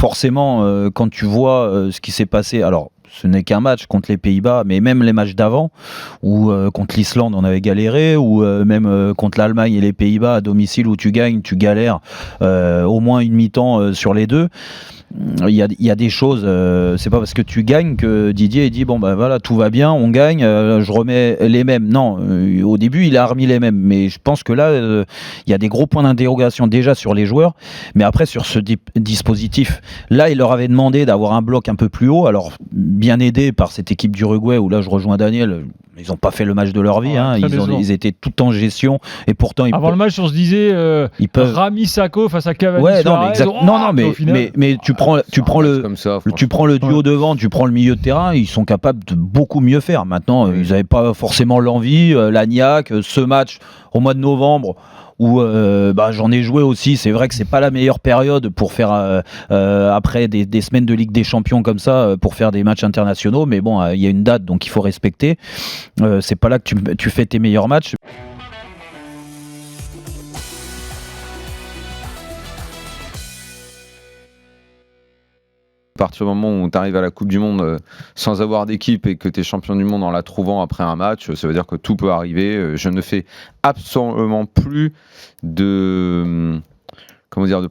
forcément, quand tu vois ce qui s'est passé, alors ce n'est qu'un match contre les Pays-Bas, mais même les matchs d'avant, ou contre l'Islande on avait galéré, ou même contre l'Allemagne et les Pays-Bas à domicile où tu gagnes, tu galères au moins une mi-temps sur les deux. Il y a des choses, c'est pas parce que tu gagnes que Didier dit bon bah voilà, tout va bien, on gagne, je remets les mêmes. Non, au début il a remis les mêmes, mais je pense que là il y a des gros points d'interrogation déjà sur les joueurs, mais après sur ce dispositif, là il leur avait demandé d'avoir un bloc un peu plus haut, alors bien aidé par cette équipe d'Uruguay où là je rejoins Daniel. Ils n'ont pas fait le match de leur vie, hein. Ils étaient tout en gestion et pourtant avant le match on se disait Rami Sakho face à Cavani. Ouais, mais tu prends le duo devant, tu prends le milieu de terrain, ils sont capables de beaucoup mieux faire. Maintenant, ils n'avaient pas forcément l'envie. Lagnac, ce match au mois de novembre où j'en ai joué aussi, c'est vrai que c'est pas la meilleure période pour faire après des semaines de Ligue des Champions comme ça pour faire des matchs internationaux, mais bon, il y a une date donc il faut respecter. C'est pas là que tu fais tes meilleurs matchs. À partir du moment où tu arrives à la Coupe du Monde sans avoir d'équipe et que tu es champion du monde en la trouvant après un match, ça veut dire que tout peut arriver. Je ne fais absolument plus de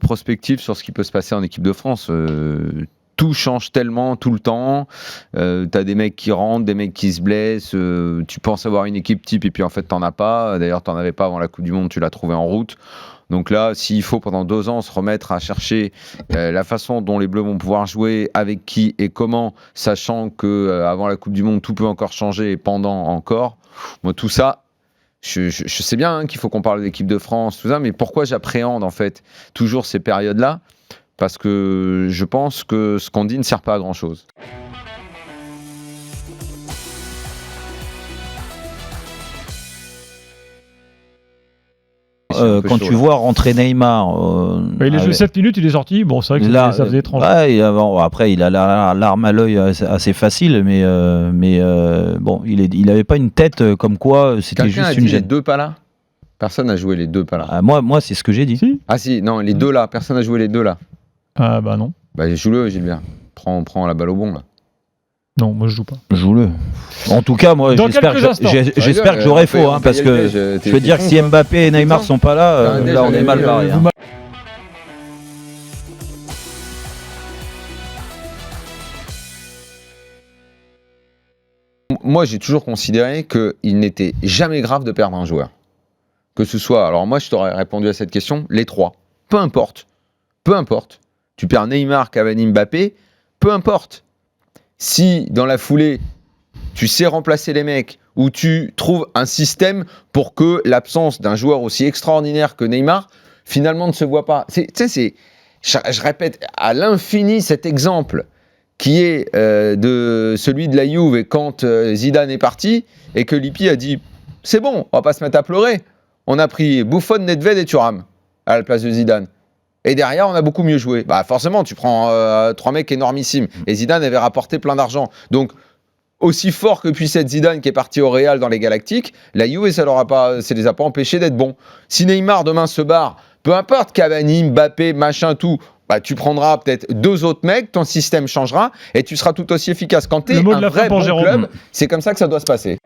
prospective sur ce qui peut se passer en équipe de France. Tout change tellement tout le temps. T'as des mecs qui rentrent, des mecs qui se blessent. Tu penses avoir une équipe type et puis en fait t'en as pas. D'ailleurs t'en avais pas avant la Coupe du Monde, tu l'as trouvé en route. Donc là, s'il faut pendant 2 ans se remettre à chercher la façon dont les Bleus vont pouvoir jouer, avec qui et comment, sachant que avant la Coupe du Monde tout peut encore changer et pendant encore, moi tout ça. Je sais bien qu'il faut qu'on parle de l'équipe de France, tout ça, mais pourquoi j'appréhende en fait toujours ces périodes-là ? Parce que je pense que ce qu'on dit ne sert pas à grand-chose. Quand tu vois rentrer Neymar... il a joué 7 minutes, il est sorti. Bon, c'est vrai que ça faisait étrange. Ouais, après, il a l'arme à l'œil assez facile, mais bon, il n'avait pas une tête comme quoi c'était quelqu'un juste a une dit gêne. Les deux pas là. Personne n'a joué les deux pas là. Ah, moi c'est ce que j'ai dit. Si. Ah si, non, les deux là. Personne n'a joué les deux là. Ah bah non. Bah joue-le, Gilbert. Prends la balle au bon là. Non, moi je joue pas. Joue-le. En tout cas, moi j'espère que j'aurai faux, hein, parce que je veux dire que si Mbappé et Neymar sont pas là, là on est mal barré. Hein. Moi j'ai toujours considéré qu'il n'était jamais grave de perdre un joueur. Que ce soit, alors moi je t'aurais répondu à cette question, les trois. Peu importe. Tu perds Neymar, Cavani, Mbappé, peu importe. Si dans la foulée, tu sais remplacer les mecs ou tu trouves un système pour que l'absence d'un joueur aussi extraordinaire que Neymar, finalement ne se voit pas. Je répète à l'infini cet exemple qui est de celui de la Juve quand Zidane est parti et que Lippi a dit « C'est bon, on va pas se mettre à pleurer. On a pris Buffon, Nedved et Thuram à la place de Zidane. » Et derrière, on a beaucoup mieux joué. Bah forcément, tu prends 3 mecs énormissimes. Et Zidane avait rapporté plein d'argent. Donc, aussi fort que puisse être Zidane qui est parti au Real dans les Galactiques, la Juve, ça les a pas empêchés d'être bons. Si Neymar demain se barre, peu importe Cavani, Mbappé, machin, tout, bah, tu prendras peut-être 2 autres mecs, ton système changera et tu seras tout aussi efficace. Quand tu es un vrai bon club, c'est comme ça que ça doit se passer.